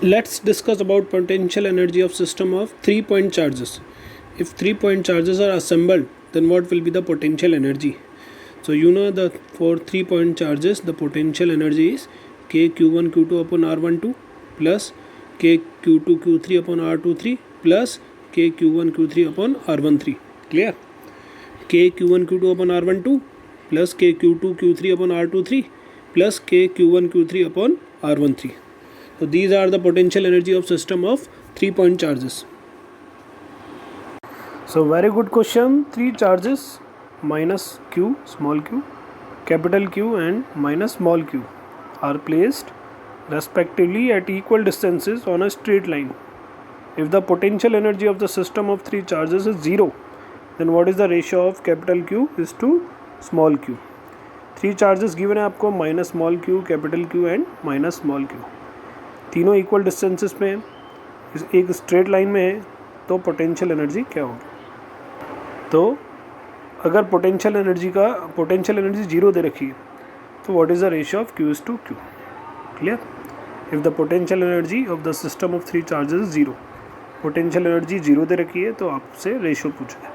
Let's discuss about potential energy of system of 3-point charges. If 3-point charges are assembled, then what will be the potential energy? So you know that for 3-point charges, the potential energy is k q1 q2 upon r12 plus k q2 q3 upon r23 plus k q1 q3 upon r13. Clear? K q1 q2 upon r12 plus k q2 q3 upon r23 plus k q1 q3 upon r13. So these are the potential energy of system of 3-point charges. So very good question. 3 charges minus q, small q, capital Q and minus small q are placed respectively at equal distances on a straight line. If the potential energy of the system of 3 charges is 0, then what is the ratio of capital Q is to small q? 3 charges given है आपको minus small q, capital Q and minus small q. तीनों equal distances में एक straight line में है, तो potential energy क्या होगी? तो अगर पोटेंशियल एनर्जी जीरो दे रखी है, तो what is the ratio of Q is to Q? Clear? If the potential energy of the system of 3 charges is zero, potential energy zero दे रखी है, तो आपसे रेशियो पूछा है.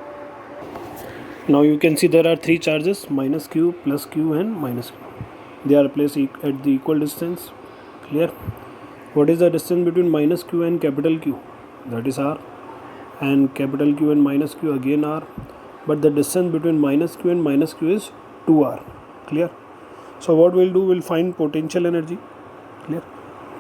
Now you can see there are 3 charges minus Q plus Q and minus Q. They are placed at the equal distance. Clear? What is the distance between minus q and capital Q? That is r. And capital Q and minus q again r. But the distance between minus q and minus q is 2r. Clear? So what we'll do, we'll find potential energy. Clear?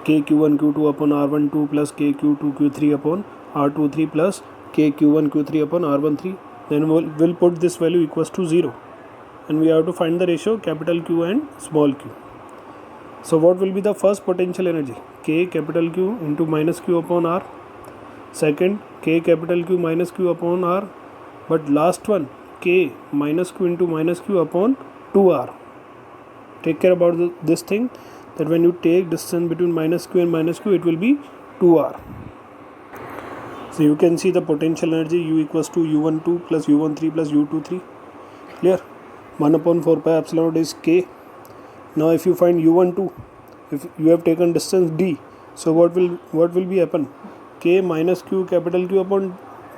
K q1 q2 upon r12 plus k q2 q3 upon r23 plus k q1 q3 upon r13. Then we'll put this value equals to 0. And we have to find the ratio capital Q and small q. So what will be the first potential energy? K capital Q into minus q upon r. Second, K capital Q minus q upon r. But last one, K minus q into minus q upon 2r. Take care about this thing, that when you take distance between minus q and minus q, it will be 2r. So you can see the potential energy U equals to U12 plus U13 plus U23. Clear? 1 upon 4 pi epsilon naught is K. Now if you find U12, if you have taken distance d, so what will be happen? K minus q capital Q upon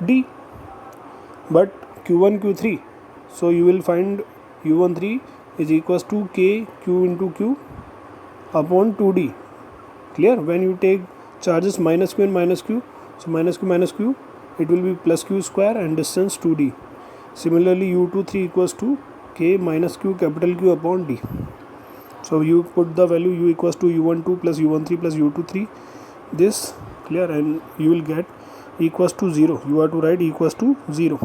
d. But q1 q3, so you will find U13 is equals to k q into q upon 2d. Clear? When you take charges minus q and minus q, so minus q, it will be plus q square and distance 2d. Similarly, U23 equals to k minus q capital Q upon d. So you put the value U equals to U12 plus U13 plus U23 this. Clear? And you will get equals to 0. You have to write equals to 0.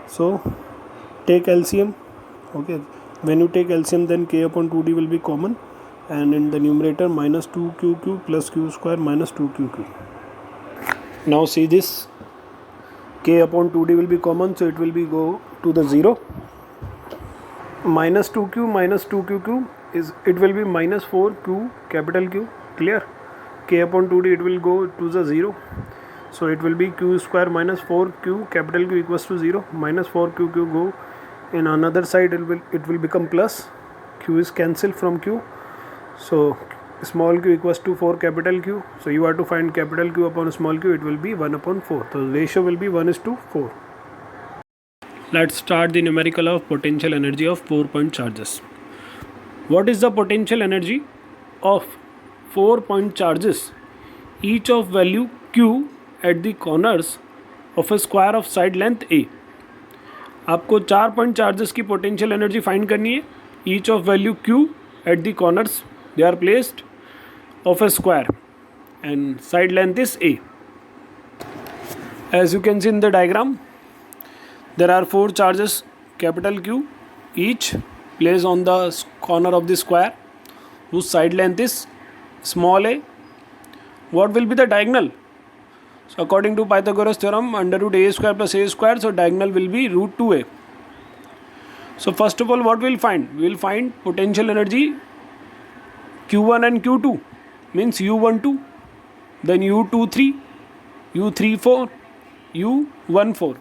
So take LCM. Okay, when you take LCM, then k upon 2d will be common, and in the numerator minus 2qq plus q square minus 2qq. Now see this, k upon 2d will be common, so it will be go to the 0. Minus 2q minus 2qq is, it will be minus 4q capital Q. Clear? K upon 2d, it will go to the 0. So it will be q square minus 4q capital Q equals to 0. Minus 4qq go in another side, it will become plus. Q is cancelled from Q. So small q equals to 4 capital Q. So you have to find capital Q upon small q, it will be 1 upon 4. So the ratio will be 1:4. Let's start the numerical of potential energy of 4-point charges. What is the potential energy of 4-point charges, each of value q at the corners of a square of side length a? आपको 4-point charges की potential energy find करनी है. Each of value q at the corners, they are placed of a square and side length is a. As you can see in the diagram, there are 4 charges capital Q, each placed on the corner of the square whose side length is small a. What will be the diagonal? So according to Pythagoras theorem, under root a square plus a square, so diagonal will be root 2a. So first of all, what we'll find? We'll find potential energy Q1 and Q2, means U12, then U23, U34, U14.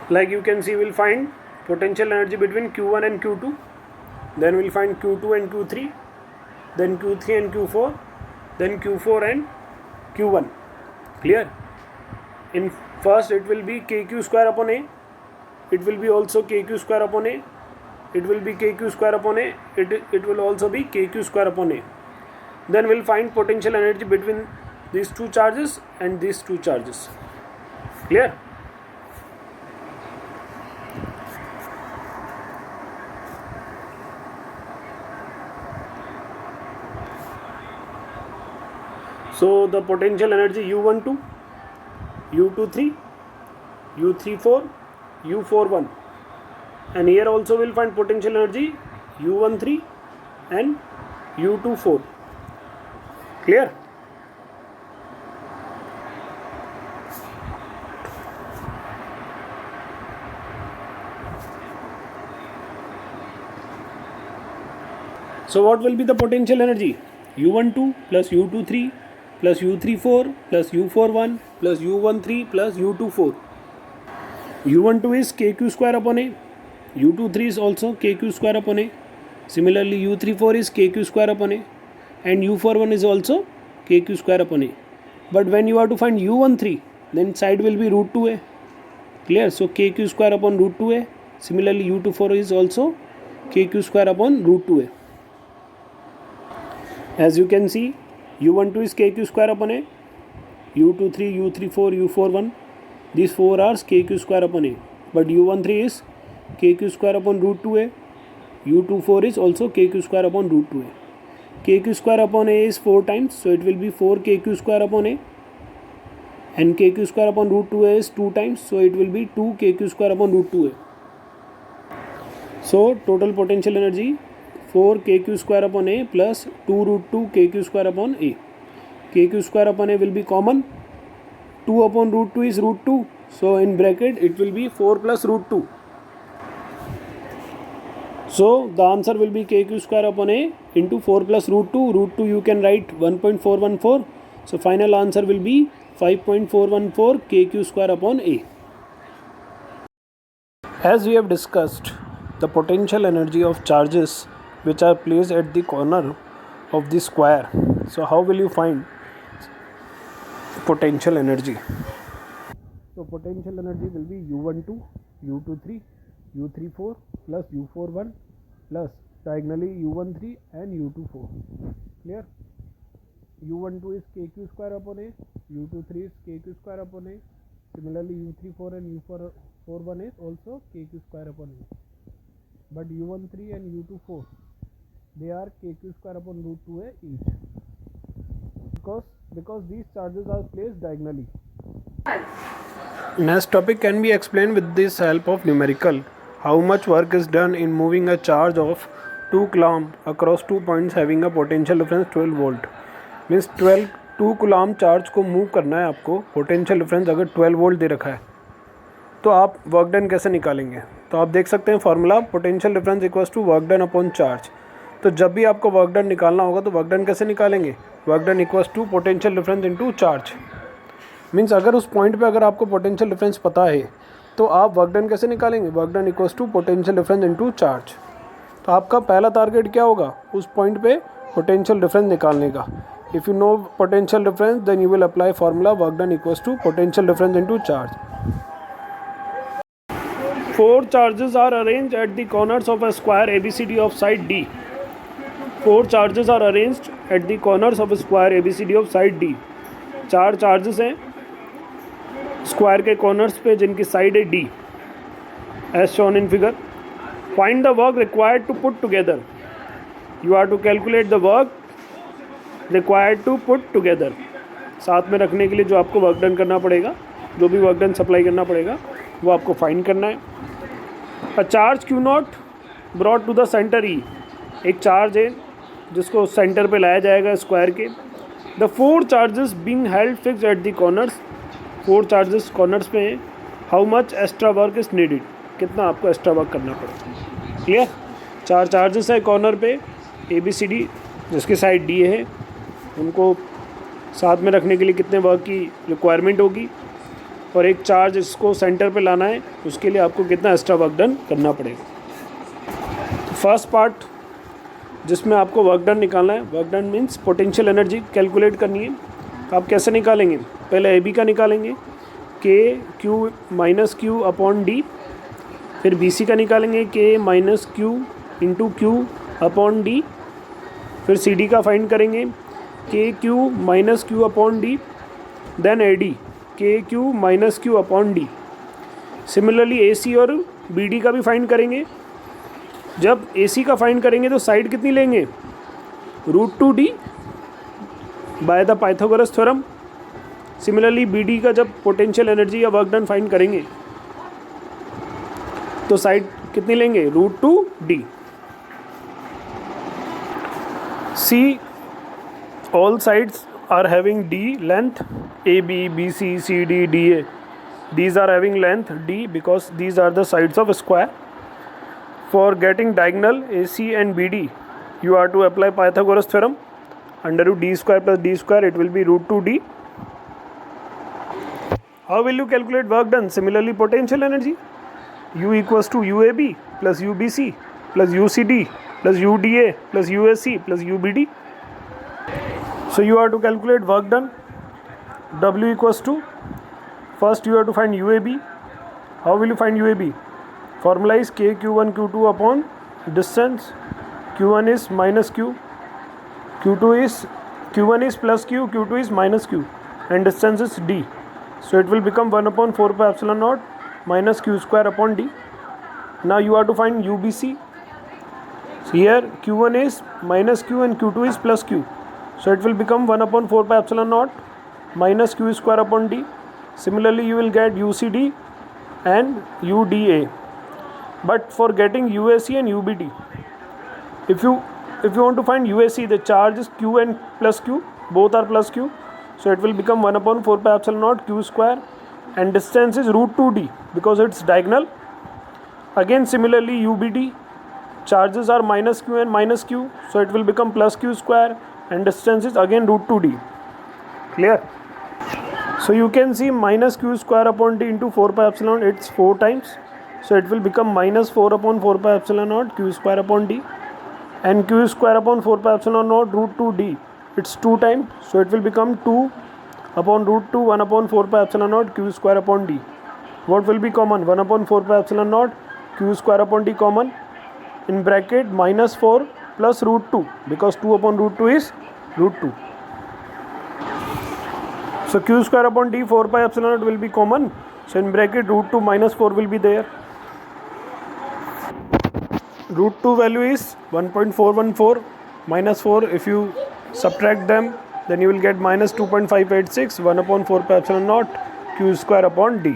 Like you can see, we'll find potential energy between Q1 and Q2, then we'll find Q2 and Q3, then Q3 and Q4, then Q4 and Q1. Clear? In first it will be KQ square upon A, it will be also KQ square upon A, it will be KQ square upon A, it will also be KQ square upon A. Then we'll find potential energy between these two charges and these two charges. Clear? So the potential energy U12, U23, U34, U41, and here also we'll find potential energy U13 and U24. Clear? So what will be the potential energy? U12 plus U23 plus U34 plus U41 plus U13 plus U24. U12 is KQ square upon A. U23 is also KQ square upon A. Similarly, U34 is KQ square upon A. And U41 is also KQ square upon A. But when you have to find U13, then side will be root 2A. Clear? So KQ square upon root 2A. Similarly, U24 is also KQ square upon root 2A. As you can see, U12 is KQ square upon A, U23, U34, U41, these 4 are KQ square upon A. But U13 is KQ square upon root 2A, U24 is also KQ square upon root 2A. KQ square upon A is 4 times, so it will be 4 KQ square upon A. And KQ square upon root 2A is 2 times, so it will be 2 KQ square upon root 2A. So total potential energy 4 KQ square upon A plus 2 root 2 KQ square upon A. KQ square upon A will be common. 2 upon root 2 is root 2. So in bracket it will be 4 plus root 2. So the answer will be KQ square upon A into 4 plus root 2. Root 2 you can write 1.414. So final answer will be 5.414 KQ square upon A. As we have discussed, the potential energy of charges which are placed at the corner of the square. So how will you find potential energy? So potential energy will be U12, U23, U34 plus U41 plus diagonally U13 and U24. Clear? U12 is KQ square upon A, U23 is KQ square upon A. Similarly U34 and U41 is also KQ square upon A. But U13 and U24, they are KQ square upon root 2A each. Because these charges are placed diagonally. Next topic can be explained with this help of numerical. How much work is done in moving a charge of 2 coulomb across 2 points having a potential difference 12 volt. Means 2 coulomb charge को move करना है आपको, potential difference अगर 12 volt दे रखा है तो आप work done कैसे निकालेंगे? तो आप देख सकते हैं formula potential difference equals to work done upon charge. तो जब भी आपको वर्क डन निकालना होगा तो वर्क डन कैसे निकालेंगे? Work done equals to potential difference into charge. Means अगर उस पॉइंट पे अगर आपको पोटेंशियल डिफरेंस पता है तो आप वर्क डन कैसे निकालेंगे? Work done equals to potential difference into charge. तो आपका पहला टारगेट क्या होगा? उस पॉइंट पे पोटेंशियल डिफरेंस निकालने का. If you know potential difference then you will apply formula work done equals to potential difference into charge. 4 charges are arranged at the corners of a square ABCD of side D. 4 charges are arranged at the corners of a square ABCD of side D. 4 charges हैं square के corners पे जिनकी side है D. As shown in figure. Find the work required to put together. You have to calculate the work required to put together. साथ में रखने के लिए जो आपको वर्क डन करना पड़ेगा, जो भी वर्क डन सप्लाई करना पड़ेगा वो आपको फाइंड करना है. A charge Q naught brought to the centre E. एक चार्ज है जिसको सेंटर पे लाया जाएगा स्क्वायर के. The 4 charges being held fix at the corners. 4 charges corners पे हैं. How much extra work is needed. कितना आपको एक्स्ट्रा वर्क करना पड़ेगा. क्लियर? 4 चार्जेस है कॉर्नर पे ABCD जिसकी साइड D है. उनको साथ में रखने के लिए कितने वर्क की रिक्वायरमेंट होगी और एक चार्ज इसको सेंटर पे लाना है उसके लिए आपको कितना एक्स्ट्रा वर्क डन करना पड़ेगा. फर्स्ट पार्ट जिसमें आपको वर्क डन निकालना है। Work done means potential energy calculate करनी है। तो आप कैसे निकालेंगे? पहले ए बी का निकालेंगे, K Q minus Q upon D. फिर बी सी का निकालेंगे, K minus Q into Q upon D. फिर सी डी का फाइंड करेंगे, K Q minus Q upon D. Then A D, K Q minus Q upon D. Similarly A C और B D का भी find करेंगे। जब ए सी का find करेंगे तो साइड कितनी लेंगे? √2d by the Pythagoras theorem. Similarly B D का जब पोटेंशियल एनर्जी या वर्क डन फाइंड करेंगे तो साइड कितनी लेंगे? √2d। C all sides are having d length, AB, BC, CD, DA. These are having length d because these are the sides of a square. For getting diagonal AC and BD, you are to apply Pythagoras theorem. Under root d square plus d square, it will be √2d. How will you calculate work done? Similarly, potential energy. U equals to UAB plus UBC plus UCD plus UDA plus UAC plus UBD. So you are to calculate work done. W equals to, first you have to find UAB. How will you find UAB? Formula is K Q1 Q2 upon distance. Q1 is minus Q, Q1 is plus Q, Q2 is minus Q, and distance is D. So it will become 1 upon 4 pi epsilon naught minus Q square upon D. Now you have to find UBC. So here Q1 is minus Q and Q2 is plus Q. So it will become 1 upon 4 pi epsilon naught minus Q square upon D. Similarly, you will get UCD and UDA. But for getting UAC and UBD, if you want to find UAC, the charge is Q and plus Q, both are plus Q. So it will become 1 upon 4 pi epsilon naught Q square, and distance is √2d because it's diagonal. Again similarly UBD, charges are minus Q and minus Q, so it will become plus Q square, and distance is again √2d. Clear? So you can see minus Q square upon d into 4 pi epsilon, it's 4 times. So it will become minus 4 upon 4 pi epsilon naught Q square upon d, and Q square upon 4 pi epsilon naught √2d, it's 2 times. So it will become 2 upon √2 1 upon 4 pi epsilon naught Q square upon d. What will be common? 1 upon 4 pi epsilon naught Q square upon d common, in bracket minus 4 plus √2, because 2 upon √2 is √2. So Q square upon d 4 pi epsilon naught will be common. So in bracket √2 minus 4 will be there. √2 value is 1.414 minus 4. If you subtract them, then you will get minus 2.586 1 upon 4 pi epsilon naught Q square upon d.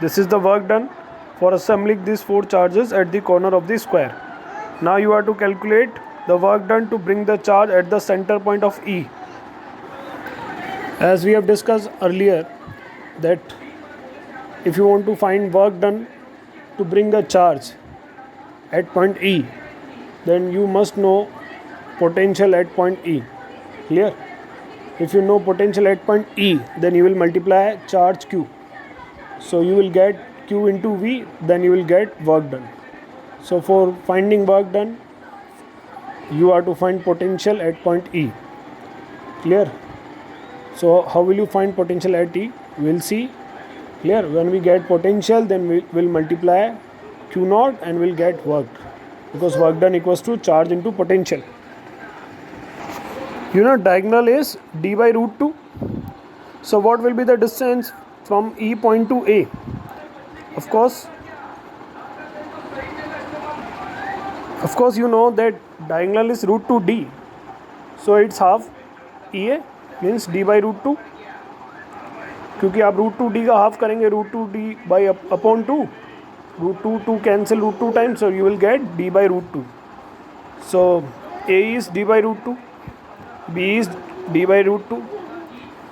This is the work done for assembling these 4 charges at the corner of the square. Now you have to calculate the work done to bring the charge at the center point of E. As we have discussed earlier, that if you want to find work done to bring a charge at point E, then you must know potential at point E. Clear? If you know potential at point E, then you will multiply charge Q. So you will get Q into V, then you will get work done. So for finding work done, you have to find potential at point E. Clear? So how will you find potential at E? We will see. Clear? When we get potential, then we will multiply Q naught and will get work, because work done equals to charge into potential. You know diagonal is d by √2. So what will be the distance from E point to A? Of course you know that diagonal is √2d. So it's half EA means d by √2. क्योंकि आप √2d का half करेंगे, √2d by upon 2, √2 cancel √2 times, so you will get d by √2. So A is d by √2, B is d by √2,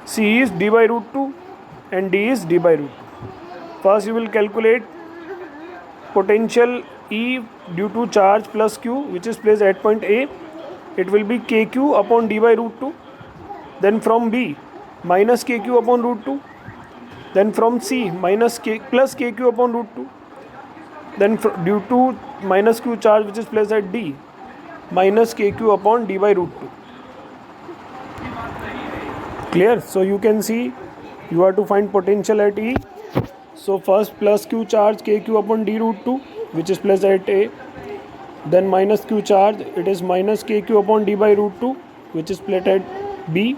C is d by √2, and D is d by √2. First you will calculate potential E due to charge plus Q, which is placed at point A. It will be KQ upon d by √2. Then from B, minus KQ upon √2. Then from C, minus K plus KQ upon √2. Then due to minus Q charge which is placed at D, minus kq upon d by root 2. Clear? So you can see you have to find potential at E. So first plus q charge kq upon d root 2, which is plus at A. Then minus q charge, it is minus kq upon d by root 2, which is plot at B.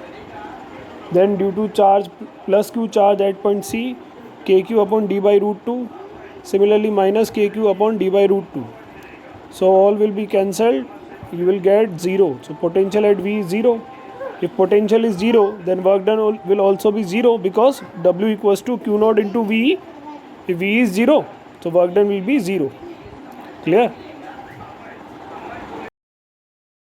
Then due to charge plus q charge at point C, kq upon d by root 2. Similarly minus kq upon d by root 2. So all will be cancelled. You will get 0. So potential at V is 0. If potential is 0, then work done will also be 0, because W equals to Q naught into V. If V is 0, so work done will be 0. Clear?